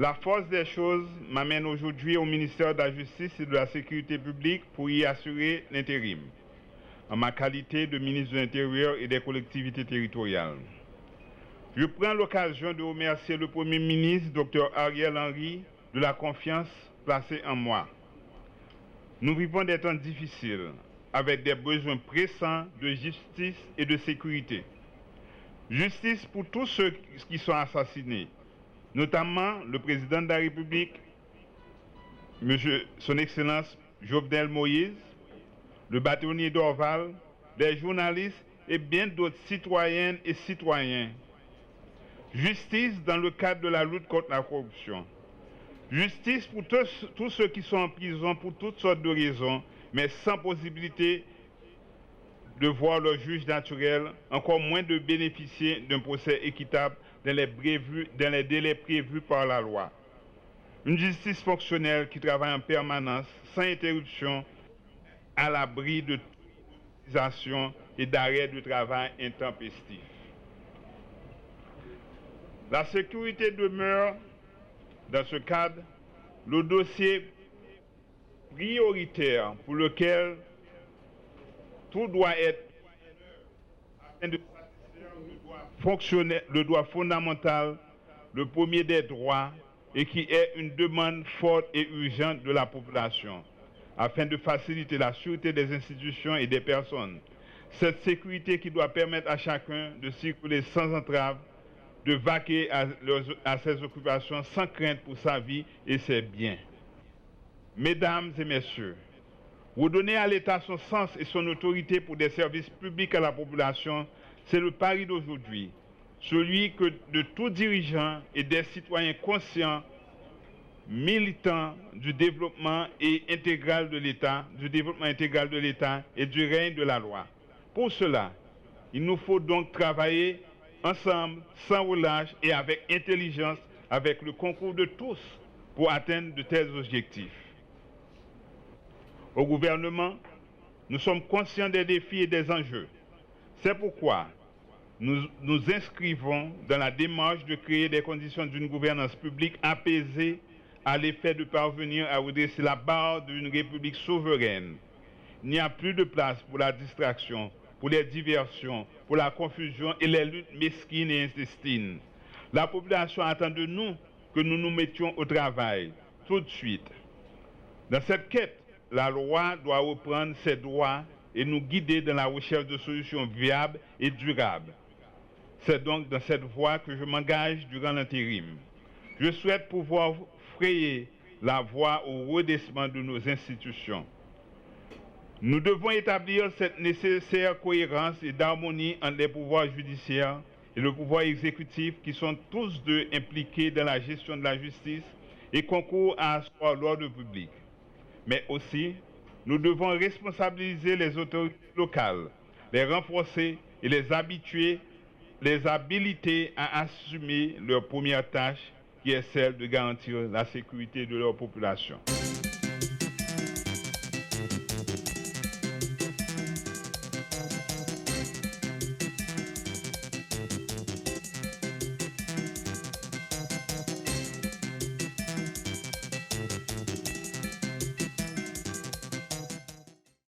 La force des choses m'amène aujourd'hui au ministère de la Justice et de la Sécurité publique pour y assurer l'intérim, en ma qualité de ministre de l'Intérieur et des collectivités territoriales. Je prends l'occasion de remercier le Premier ministre, Dr Ariel Henry, de la confiance placée en moi. Nous vivons des temps difficiles, avec des besoins pressants de justice et de sécurité. Justice pour tous ceux qui sont assassinés, notamment le président de la République, Son Excellence Jovenel Moïse, le bâtonnier d'Orval, des journalistes et bien d'autres citoyennes et citoyens. Justice dans le cadre de la lutte contre la corruption. Justice pour tous ceux qui sont en prison pour toutes sortes de raisons, mais sans possibilité de voir leur juge naturel, encore moins de bénéficier d'un procès équitable dans les délais prévus par la loi. Une justice fonctionnelle qui travaille en permanence, sans interruption, à l'abri de utilisation et d'arrêt de travail intempestif. La sécurité demeure, dans ce cadre, le dossier prioritaire pour lequel tout doit être afin de satisfaire le droit fondamental, le premier des droits, et qui est une demande forte et urgente de la population, afin de faciliter la sûreté des institutions et des personnes. Cette sécurité qui doit permettre à chacun de circuler sans entrave, de vaquer à ses occupations sans crainte pour sa vie et ses biens. Mesdames et messieurs, redonner à l'État son sens et son autorité pour des services publics à la population, c'est le pari d'aujourd'hui, celui que de tout dirigeant et des citoyens conscients, militants du développement intégral de l'État et du règne de la loi. Pour cela, il nous faut donc travailler ensemble, sans relâche et avec intelligence, avec le concours de tous, pour atteindre de tels objectifs. Au gouvernement, nous sommes conscients des défis et des enjeux. C'est pourquoi nous nous inscrivons dans la démarche de créer des conditions d'une gouvernance publique apaisée à l'effet de parvenir à redresser la barre d'une république souveraine. Il n'y a plus de place pour la distraction, pour les diversions, pour la confusion et les luttes mesquines et intestines. La population attend de nous que nous nous mettions au travail, tout de suite. Dans cette quête, la loi doit reprendre ses droits et nous guider dans la recherche de solutions viables et durables. C'est donc dans cette voie que je m'engage durant l'intérim. Je souhaite pouvoir frayer la voie au redressement de nos institutions. Nous devons établir cette nécessaire cohérence et d'harmonie entre les pouvoirs judiciaires et le pouvoir exécutif qui sont tous deux impliqués dans la gestion de la justice et concourent à asseoir l'ordre public. Mais aussi, nous devons responsabiliser les autorités locales, les renforcer et les habiliter à assumer leur première tâche qui est celle de garantir la sécurité de leur population.